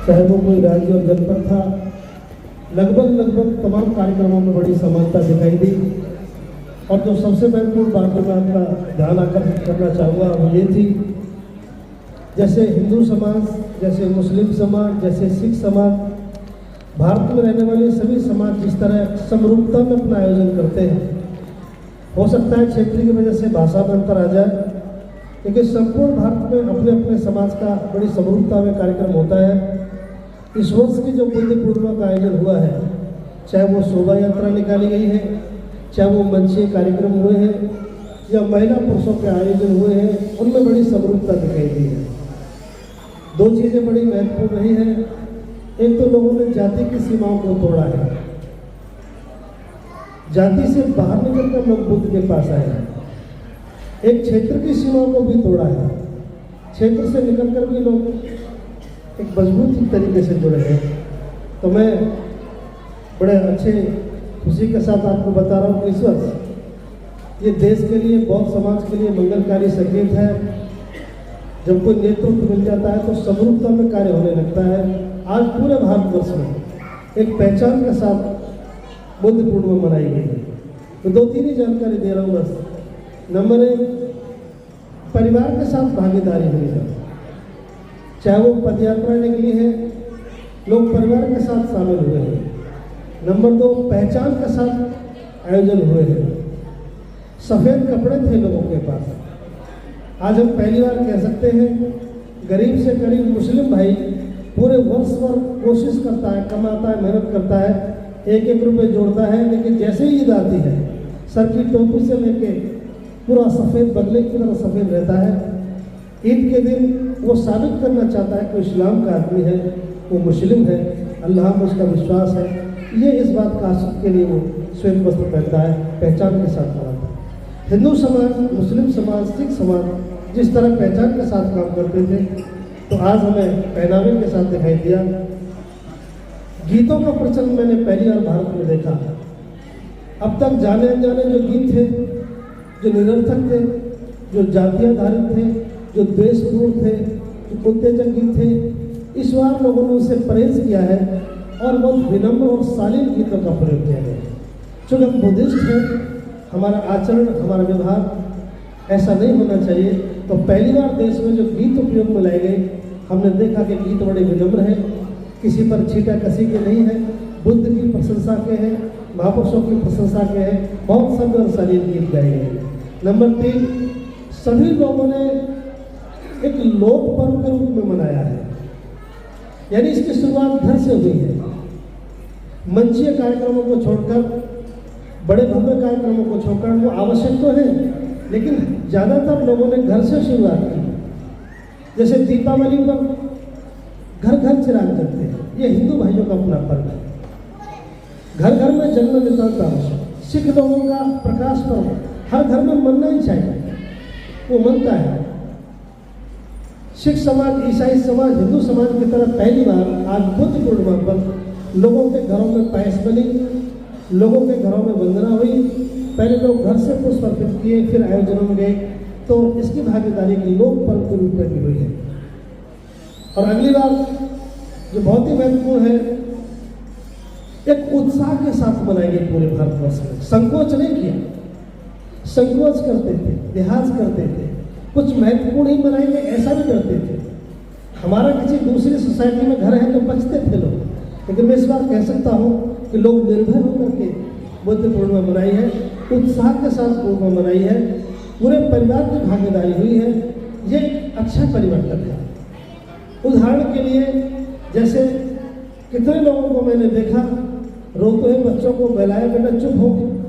चाहे वो कोई राज्य और जनपद था, लगभग तमाम कार्यक्रमों में बड़ी समानता दिखाई दी। और जो सबसे महत्वपूर्ण बात में आपका ध्यान आकर्षित करना चाहूँगा वो ये थी, जैसे हिंदू समाज, जैसे मुस्लिम समाज, जैसे सिख समाज, भारत में रहने वाले सभी समाज जिस तरह समरूपता में अपना आयोजन करते हैं, हो सकता है क्षेत्र की वजह से भाषा में अंतर आ जाए, लेकिन संपूर्ण भारत में अपने अपने समाज का बड़ी समरूपता में कार्यक्रम होता है। इस वर्ष की जो बुद्ध पूर्णिमा का आयोजन हुआ है, चाहे वो शोभा यात्रा निकाली गई है, चाहे वो मंचीय कार्यक्रम हुए हैं या महिला पुरुषों के आयोजन हुए हैं, उनमें बड़ी समरूपता दिखाई दी है। दो चीज़ें बड़ी महत्वपूर्ण रही हैं। एक तो लोगों ने जाति की सीमाओं को तोड़ा है, जाति से बाहर निकलकर लोग बुद्ध के पास आए हैं। एक क्षेत्र की सीमाओं को भी तोड़ा है, क्षेत्र से निकलकर भी लोग एक मजबूत तरीके से जुड़े हैं। तो मैं बड़े अच्छे खुशी के साथ आपको बता रहा हूँ कि इस वर्ष ये देश के लिए, बौद्ध समाज के लिए मंगलकारी संकेत है। जब कोई नेतृत्व मिल जाता है तो समरूपता में कार्य होने लगता है। आज पूरे भारतवर्ष में एक पहचान के साथ बुद्ध पूर्णिमा मनाई गई है। तो दो तीन ही जानकारी दे रहा हूँ बस। नंबर 1, परिवार के साथ भागीदारी हुई है, चाहे वो पदयात्रा निकली है, लोग परिवार के साथ शामिल हुए हैं। नंबर 2, पहचान के साथ आयोजन हुए हैं। सफ़ेद कपड़े थे लोगों के पास। आज हम पहली बार कह सकते हैं, गरीब से गरीब मुस्लिम भाई पूरे वर्ष भर कोशिश करता है, कमाता है, मेहनत करता है, एक एक रुपये जोड़ता है, लेकिन जैसे ही ईद आती है, सर की टोपी से लेके पूरा सफ़ेद बदले की तरह सफ़ेद रहता है। ईद के दिन वो साबित करना चाहता है कि इस्लाम का आदमी है, वो मुस्लिम है, अल्लाह में उसका विश्वास है। ये इस बात का आशिक के लिए वो श्वेत वस्त्र पहनता है, पहचान के साथ मनाता है। हिंदू समाज, मुस्लिम समाज, सिख समाज जिस तरह पहचान के साथ काम करते थे, तो आज हमें पहनावे के साथ दिखाई दिया। गीतों का प्रचलन मैंने पहली बार भारत में देखा। अब तक जाने अनजाने जो गीत थे, जो निरर्थक थे, जो जाति आधारित थे, जो देशद्रोह थे, जो उत्तेजक गीत थे, इस बार लोगों ने उसे परहेज किया है और बहुत विनम्र और शालीन गीतों का प्रयोग किया गया है। चूँकि हम बुद्धिस्ट हैं, हमारा आचरण, हमारा व्यवहार ऐसा नहीं होना चाहिए। तो पहली बार देश में जो गीत उपयोग में लाए गए, हमने देखा कि गीत बड़े विनम्र हैं, किसी पर छीटा कसी के नहीं है, बुद्ध की प्रशंसा के हैं, महापुरुषों की प्रशंसा के हैं, बहुत सभ्य और शालीन गीत गाए गए। नंबर 3, सभी लोगों ने एक लोक पर्व के रूप में मनाया है, यानी इसकी शुरुआत घर से हुई है। मंचीय कार्यक्रमों को छोड़कर, बड़े भव्य कार्यक्रमों को छोड़कर, वो आवश्यक तो है, लेकिन ज़्यादातर लोगों ने घर से शुरुआत की। जैसे दीपावली पर घर घर चिराग जलते हैं, ये हिंदू भाइयों का अपना पर्व है। घर घर में जन्म नितांता। सिख लोगों का प्रकाश पर्व हर घर में मनना ही चाहिए, वो मनता है। सिख समाज, ईसाई समाज, हिंदू समाज की तरह पहली बार आज बुद्ध पूर्णिमा पर लोगों के घरों में पायस बनी, लोगों के घरों में वंदना हुई। पहले लोग घर से पुष्प अर्पित किए, फिर आयोजनों में गए, तो इसकी भागीदारी की लोक पर्व के रूप में भी हुई है। और अगली बार जो बहुत ही महत्वपूर्ण है, एक उत्साह के साथ मनाई गई पूरे भारतवर्ष में। संकोच नहीं किया, संकोच करते थे, लिहाज करते थे, कुछ महत्वपूर्ण ही मनाएंगे ऐसा भी करते थे। हमारा किसी दूसरी सोसाइटी में घर है तो बचते थे लोग, लेकिन मैं इस बार कह सकता हूँ कि लोग निर्भय होकर के बुद्ध पूर्णिमा मनाई है, उत्साह के साथ पूर्णिमा मनाई है, पूरे परिवार की भागीदारी हुई है। ये एक अच्छा परिवर्तन है। उदाहरण के लिए, जैसे कितने लोगों को मैंने देखा रोते हुए बच्चों को बहलाया, बेटा चुप हो,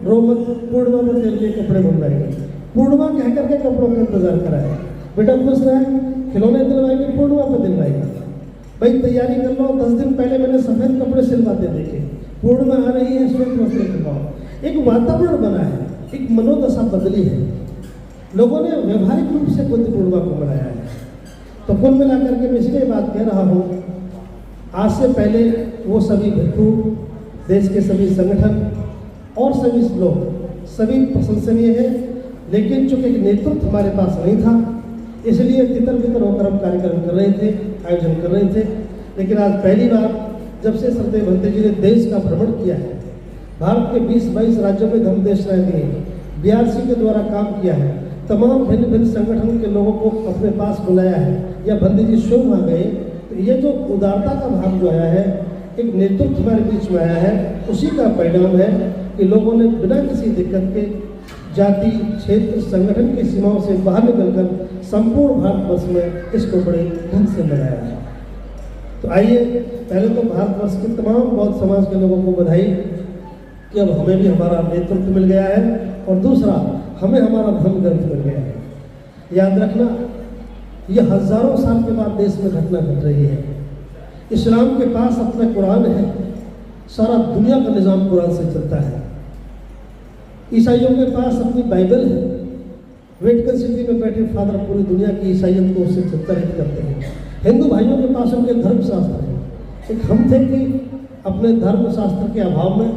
रो मत, पूर्णिमा में तेरे लिए कपड़े बनवाएंगे। पूर्णिमा कह करके कपड़ों का इंतजार कराया, बेटा खुश रहे, खिलौने दिलवाएंगे, पूर्णिमा पर दिलवाएंगे। भाई तैयारी कर लो, 10 दिन पहले मैंने सफ़ेद कपड़े सिलवाते देखे, पूर्णिमा आ रही है, श्वेत वस्त्र सिलवाओ। एक वातावरण बना है, एक मनोदशा बदली है, लोगों ने व्यवहारिक रूप से बुद्ध पूर्णिमा को मनाया है। तो कुल मिलाकर के मैं इसलिए बात कह रहा हूँ, आज से पहले वो सभी भिक्षु, देश के सभी संगठन और सभी लोग सभी प्रशंसनीय हैं, लेकिन चूंकि एक नेतृत्व हमारे पास नहीं था, इसलिए तितर बितर होकर हम कार्यक्रम कर रहे थे, आयोजन कर रहे थे। लेकिन आज पहली बार जब से श्रद्धेय भंते जी ने देश का भ्रमण किया है, भारत के 20-22 राज्यों में धम्म देश दिए, BRC के द्वारा काम किया है, तमाम भिन्न भिन्न संगठन के लोगों को अपने पास बुलाया है, या भंते जी स्वयं आ गए, तो ये जो उदारता का भाव जो आया है, एक नेतृत्व हमारे बीच में आया है, उसी का परिणाम है कि लोगों ने बिना किसी दिक्कत के जाति, क्षेत्र, संगठन की सीमाओं से बाहर निकलकर संपूर्ण भारतवर्ष में इसको बड़े ढंग से मनाया है। तो आइए, पहले तो भारतवर्ष के तमाम बौद्ध समाज के लोगों को बधाई कि अब हमें भी हमारा नेतृत्व मिल गया है, और दूसरा हमें हमारा धर्म ग्रंथ मिल गया है। याद रखना, ये हजारों साल के बाद देश में घटना घट रही है। इस्लाम के पास अपना कुरान है, सारा दुनिया का निज़ाम कुरान से चलता है। ईसाइयों के पास अपनी बाइबल है, वेटिकन सिटी में बैठे फादर पूरी दुनिया की ईसाइयत को उससे चित्रित करते हैं। हिंदू भाइयों के पास उनके धर्मशास्त्र है। एक हम थे कि अपने धर्मशास्त्र के अभाव में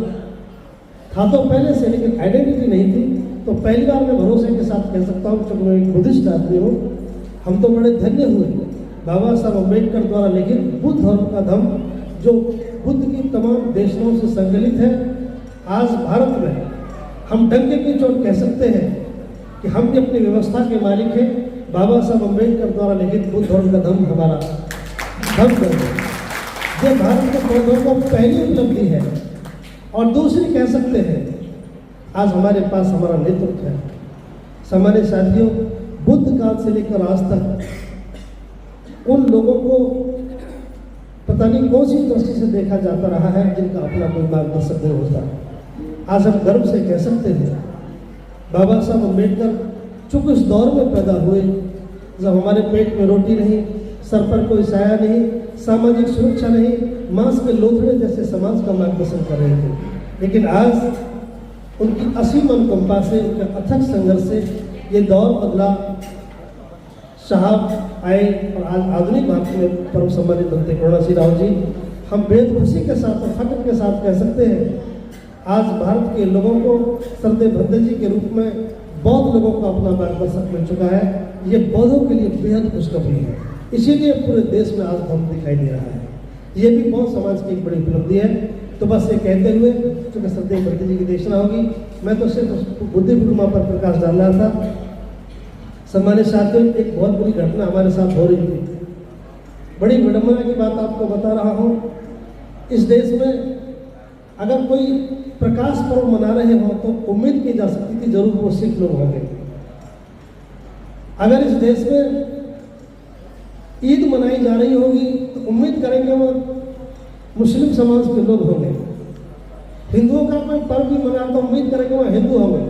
था तो पहले से, लेकिन आइडेंटिटी नहीं थी। तो पहली बार मैं भरोसे के साथ कह सकता हूँ, क्योंकि मैं एक बुद्धिस्ट आदमी हूँ, हम तो बड़े धन्य हुए बाबा साहब अम्बेडकर द्वारा लिखित बुद्ध धर्म का धम्म, जो बुद्ध की तमाम देशनाओं से संकलित है। आज भारत में हम डंके की चोट कह सकते हैं कि हम भी अपनी व्यवस्था के मालिक हैं। बाबा साहब अम्बेडकर द्वारा लिखित बुद्ध धर्म का धम्म हमारा धम्म है। ये भारत के पौधों को पहली उपलब्धि है। और दूसरी कह सकते हैं, आज हमारे पास हमारा नेतृत्व है। सामान्य साथियों, बुद्ध काल से लेकर आज तक उन लोगों को पता नहीं कौन सी दृष्टि से देखा जाता रहा है जिनका अपना कोई मार्गदर्शक नहीं होता। आज हम गर्व से कह सकते हैं, बाबा साहब अम्बेडकर चूंकि इस दौर में पैदा हुए जब हमारे पेट में रोटी नहीं, सर पर कोई साया नहीं, सामाजिक सुरक्षा नहीं, मांस के लोथड़े जैसे समाज का मार्गदर्शन कर रहे थे। लेकिन आज उनकी असीम अनुकंपा से, उनके अथक संघर्ष से ये दौर बदला। साहब आए और आज आधुनिक भारत में परम सम्मानित बनते करुणा सिंह राव जी, हम बेहद खुशी के साथ और फख्र के साथ कह सकते हैं, आज भारत के लोगों को श्रद्धेय भंते जी के रूप में बौद्ध लोगों को अपना मार्गदर्शक मिल चुका है। ये बौद्धों के लिए बेहद खुशखबरी है, इसीलिए पूरे देश में आज धम्म दिखाई दे रहा है। ये भी बौद्ध समाज की एक बड़ी उपलब्धि है। तो बस ये कहते हुए, चूँकि श्रद्धेय भंते जी की देशना होगी, मैं तो सिर्फ बुद्धि पूर्णिमा पर प्रकाश डाल रहा था। सम्मानित साथियों, एक बहुत बुरी घटना हमारे साथ हो रही थी। बड़ी विडंबना की बात आपको बता रहा हूँ। इस देश में अगर कोई प्रकाश पर्व मना रहे हों तो उम्मीद की जा सकती थी जरूर वो सिख लोग होंगे। अगर इस देश में ईद मनाई जा रही होगी तो उम्मीद करेंगे वो मुस्लिम समाज के लोग होंगे। हिंदुओं का कोई पर्व भी मना तो उम्मीद करेंगे वो हिंदू होंगे।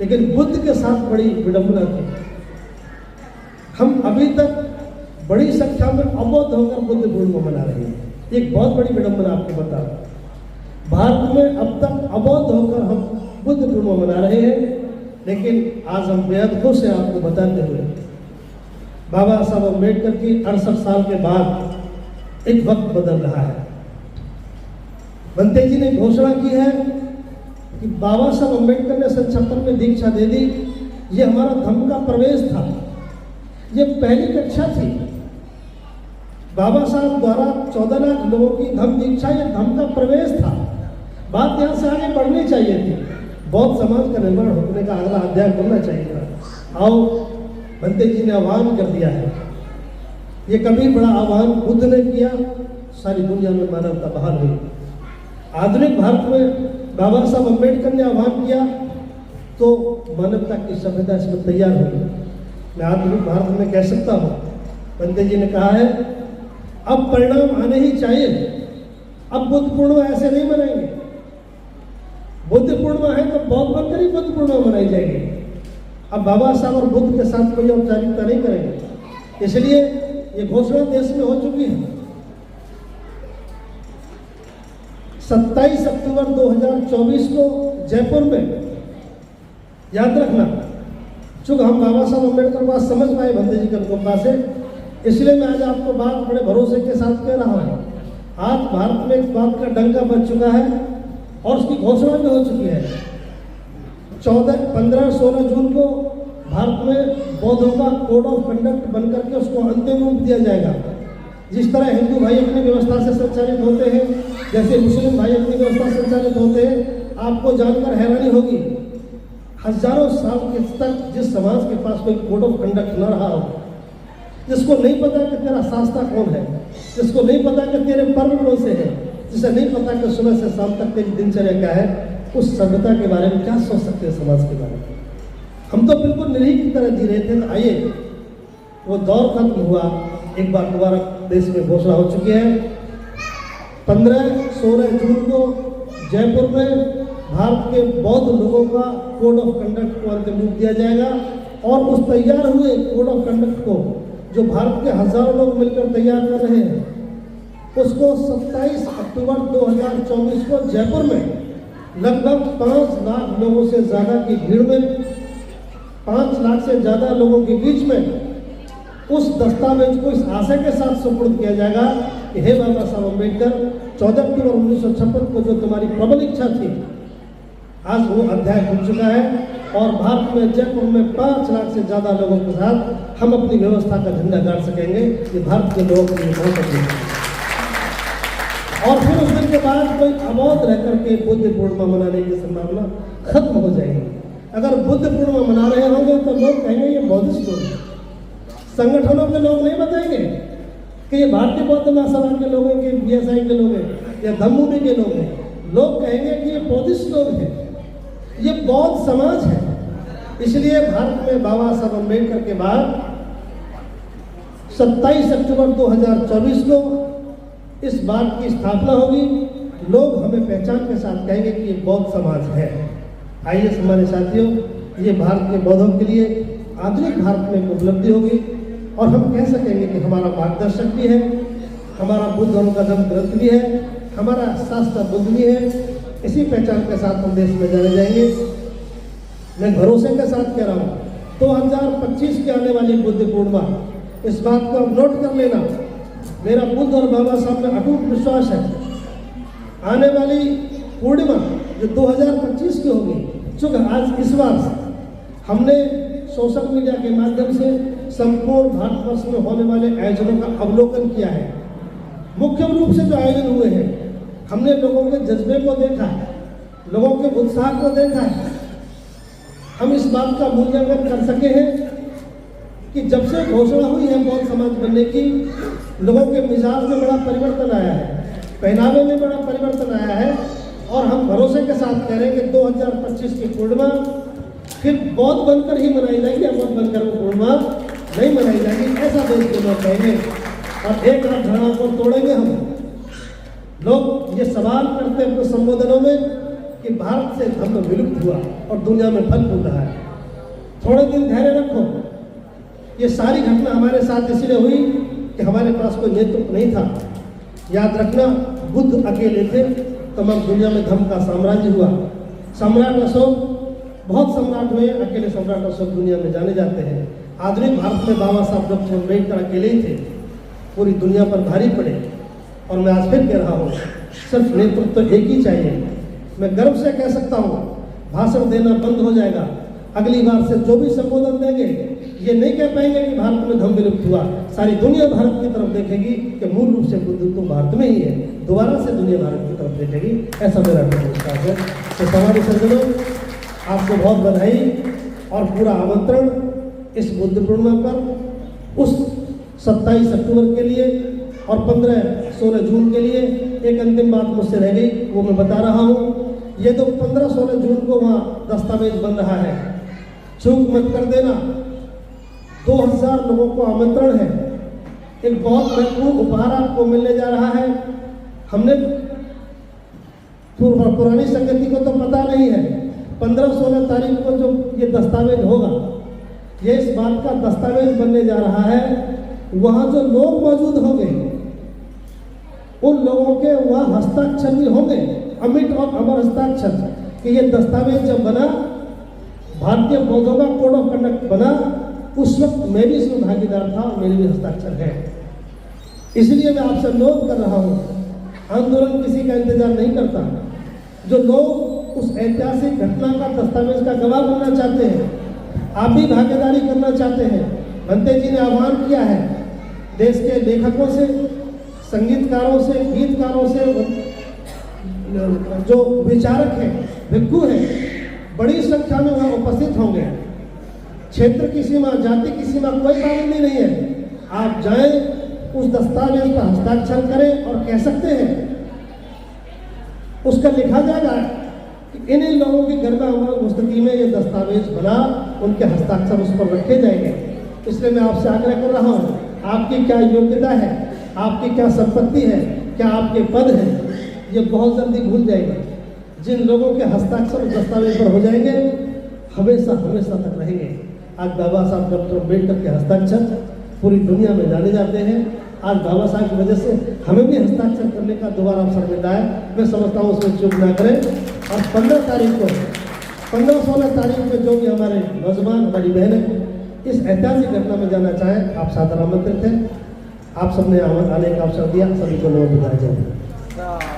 लेकिन बुद्ध के साथ बड़ी विडंबना थी। हम अभी तक बड़ी संख्या में अबौद्ध होकर बुद्ध पूर्णिमा मना रहे हैं। एक बहुत बड़ी विडंबना आपको बता रहा हूं, भारत में अब तक अबौद्ध होकर हम बुद्ध पूर्णिमा मना रहे हैं। लेकिन आज हम बेहद खुश हैं आपको बताते हुए, बाबा साहब अम्बेडकर की 68 साल के बाद एक वक्त बदल रहा है। भंते जी ने घोषणा की है कि बाबा साहब अम्बेडकर ने 1976 में दीक्षा दे दी। ये हमारा धम्म का प्रवेश था, ये पहली कक्षा थी। बाबा साहब द्वारा 14 लाख लोगों की धम्म दीक्षा, ये धम्म का प्रवेश था। बात यहाँ से आगे बढ़नी चाहिए थी। बौद्ध समाज का निर्माण होने का अगला अध्याय बनना चाहिए था। आओ, भंते जी ने आह्वान कर दिया है। ये कभी बड़ा आह्वान बुद्ध ने किया, सारी दुनिया में मानवता बहाल हुई। आधुनिक भारत में बाबा साहब अम्बेडकर ने आह्वान किया तो मानवता की सभ्यता इसमें तैयार हुई। मैं आधुनिक भारत में कह सकता हूँ, भंते जी ने कहा है अब परिणाम आने ही चाहिए। अब बुद्ध पूर्णिमा ऐसे नहीं मनाएंगे। बुद्ध पूर्णिमा है तो बौद्ध बनकर ही बुद्ध पूर्णिमा मनाई जाएगी। अब बाबा साहब और बुद्ध के साथ कोई औपचारिकता नहीं करेंगे। इसलिए ये घोषणा देश में हो चुकी है। 27 अक्टूबर 2024 को जयपुर में, याद रखना, चूंकि हम बाबा साहब अम्बेडकर को आज समझ पाए भंते जी के अनुकंपा से, इसलिए मैं आज आपको बात बड़े भरोसे के साथ कह रहा हूँ। आज भारत में इस बात का डंका बज चुका है और उसकी घोषणा भी हो चुकी है। 15-16 जून को भारत में बौद्धों का कोड ऑफ कंडक्ट बनकर के उसको अंतिम रूप दिया जाएगा। जिस तरह हिंदू भाई अपनी व्यवस्था से संचालित होते हैं, जैसे मुस्लिम भाई अपनी व्यवस्था से संचालित होते हैं, आपको जानकर हैरानी होगी, हजारों साल के तक जिस समाज के पास कोई कोड ऑफ कंडक्ट न रहा हो, जिसको नहीं पता कि तेरा शास्त्रा कौन है, जिसको नहीं पता कि तेरे पर्व कौन से हैं, जिसे नहीं पता कि सुबह से शाम तक तेरी दिनचर्या क्या है, उस सभ्यता के बारे में क्या सोच सकते हैं समाज के बारे में। हम तो बिल्कुल निरीह की तरह जी रहे थे। तो आइए वो दौर खत्म हुआ, एक बार दोबारा देश में घोषणा हो चुकी है। 15-16 जून को जयपुर में भारत के बौद्ध लोगों का कोड ऑफ कंडक्ट को अंतिम रूप दिया जाएगा और उस तैयार हुए कोड ऑफ कंडक्ट को, जो भारत के हजारों लोग मिलकर तैयार कर रहे हैं, उसको 27 अक्टूबर 2024 को जयपुर में लगभग 5 लाख लोगों से ज़्यादा की भीड़ में, 5 लाख से ज़्यादा लोगों के बीच में उस दस्तावेज को इस आशय के साथ सुपुर्द किया जाएगा कि हे बाबा साहब अम्बेडकर, 14 अक्टूबर 1956 को जो तुम्हारी प्रबल इच्छा थी, आज वो अध्याय खुल चुका है और भारत में जयपुर में 5 लाख से ज़्यादा लोगों के साथ हम अपनी व्यवस्था का झंडा गाड़ सकेंगे। ये भारत के लोगों के लिए बहुत अच्छी है। और फिर उस दिन के बाद कोई अबोध रह करके बुद्ध पूर्णिमा मनाने की संभावना खत्म हो जाएगी। अगर बुद्ध पूर्णिमा मना रहे होंगे तो लोग कहेंगे ये बौद्धिस्ट लोग हैं। संगठनों के लोग नहीं बताएंगे कि ये भारतीय बौद्ध महासभा के लोग हैं, कि बीएसआई के लोग हैं या धम्मभूमि के लोग हैं। लोग कहेंगे कि ये बौद्धिस्ट लोग हैं, ये बौद्ध समाज है। इसलिए भारत में बाबा साहब अम्बेडकर के बाद 27 अक्टूबर 2024 को इस बात की स्थापना होगी। लोग हमें पहचान के साथ कहेंगे कि ये बौद्ध समाज है। आइए हमारे साथियों, ये भारत के बौद्धों के लिए आधुनिक भारत में एक उपलब्धि होगी और हम कह सकेंगे कि हमारा मार्गदर्शक भी है, हमारा बुद्ध धर्म का जन्म ग्रंथ भी है, हमारा शास्त्र बुद्ध भी है। इसी पहचान के साथ हम देश में जाने जाएंगे। मैं भरोसे के साथ कह रहा हूँ, 2025 की आने वाली बुद्ध पूर्णिमा, इस बात को आप नोट कर लेना, मेरा बुद्ध और बाबा साहब में अटूट विश्वास है। आने वाली पूर्णिमा जो 2025 की होगी, चूँकि आज इस वर्ष हमने सोशल मीडिया के माध्यम से संपूर्ण भारतवर्ष में होने वाले आयोजनों का अवलोकन किया है। मुख्य रूप से जो आयोजन हुए हैं, हमने लोगों के जज्बे को देखा है, लोगों के उत्साह को देखा है। हम इस बात का मूल्यांकन कर सके हैं कि जब से घोषणा हुई है बौद्ध समाज बनने की, लोगों के मिजाज में बड़ा परिवर्तन आया है, पहनावे में बड़ा परिवर्तन आया है और हम भरोसे के साथ कह रहे हैं कि 2025 की पूर्णिमा फिर बौद्ध बनकर ही मनाई जाएगी, अबौद्ध बनकर वो पूर्णिमा नहीं मनाई जाएगी, ऐसा देश के लोग कहेंगे। और एक रात झगड़ा को तोड़ेंगे हम। लोग ये सवाल करते हैं अपने संबोधनों में कि भारत से धर्म विलुप्त हुआ और दुनिया में फल फूल रहा है। थोड़े दिन धैर्य रखो। ये सारी घटना हमारे साथ इसलिए हुई कि हमारे पास कोई नेतृत्व नहीं था। याद रखना, बुद्ध अकेले थे, तमाम दुनिया में धर्म का साम्राज्य हुआ। सम्राट अशोक, बहुत सम्राट हुए, अकेले सम्राट अशोक दुनिया में जाने जाते हैं। आधुनिक भारत में बाबा साहब डॉक्टर अम्बेडकर अकेले ही थे, पूरी दुनिया पर भारी पड़े। और मैं आज फिर कह रहा हूँ, सिर्फ नेतृत्व तो एक ही चाहिए। मैं गर्व से कह सकता हूँ, भाषण देना बंद हो जाएगा। अगली बार से जो भी संबोधन देंगे, ये नहीं कह पाएंगे कि भारत में धर्म विलुप्त हुआ। सारी दुनिया भारत की तरफ देखेगी कि मूल रूप से बुद्ध तो भारत में ही है। दोबारा से दुनिया भारत की तरफ देखेगी, ऐसा मेरा विश्वास है। तो समाज सज्जनों, आपको बहुत बधाई और पूरा आमंत्रण इस बुद्ध पूर्णिमा पर उस 27 अक्टूबर के लिए और 15-16 जून के लिए। एक अंतिम बात मुझसे रह गई, वो मैं बता रहा हूँ। ये तो 15-16 जून को वहाँ दस्तावेज बन रहा है, चूक मत कर देना। 2000 लोगों को आमंत्रण है। एक बहुत महत्वपूर्ण उपहार आपको मिलने जा रहा है। हमने पुरानी संगति को तो पता नहीं है, 15-16 तारीख को जो ये दस्तावेज होगा, ये इस बात का दस्तावेज बनने जा रहा है। वहाँ जो लोग मौजूद होंगे, उन लोगों के वहाँ हस्ताक्षर भी होंगे, अमिट और अमर हस्ताक्षर, कि ये दस्तावेज जब बना, भारतीय बौद्धों का कोड ऑफ कंडक्ट बना, उस वक्त मैं भी इसमें भागीदार था और मेरे भी हस्ताक्षर है। इसलिए मैं आपसे अनुरोध कर रहा हूँ, आंदोलन किसी का इंतजार नहीं करता। जो लोग उस ऐतिहासिक घटना का, दस्तावेज का गवाह बनना चाहते हैं, आप भी भागीदारी करना चाहते हैं, भंते जी ने आह्वान किया है देश के लेखकों से, संगीतकारों से, गीतकारों से, जो विचारक हैं, भिक्षु हैं, बड़ी संख्या में वहाँ उपस्थित होंगे। क्षेत्र की सीमा, जाति की सीमा कोई पाबंदी नहीं है। आप जाएं, उस दस्तावेज पर हस्ताक्षर करें और कह सकते हैं, उसका लिखा जाएगा कि इन लोगों की गर्भा मुस्तकी में ये दस्तावेज बना, उनके हस्ताक्षर उस पर रखे जाएंगे। इसलिए मैं आपसे आग्रह कर रहा हूँ, आपकी क्या योग्यता है, आपकी क्या संपत्ति है, क्या आपके पद हैं, ये बहुत जल्दी भूल जाएंगे। जिन लोगों के हस्ताक्षर उस दस्तावेज पर हो जाएंगे, हमेशा हमेशा तक रहेंगे। आज बाबा साहब डॉक्टर अम्बेडकर के हस्ताक्षर पूरी दुनिया में जाने जाते हैं। आज बाबा साहब की वजह से हमें भी हस्ताक्षर करने का दोबारा अवसर मिलता है। मैं समझता हूँ उसमें चूक ना करें। और 15 तारीख को, 15-16 तारीख में जो भी हमारे नौजवान, हमारी बहनें इस ऐतिहासिक घटना में जाना चाहें, आप सादर आमंत्रित हैं। आप सबने आने का अवसर दिया, सभी को नमस्कार।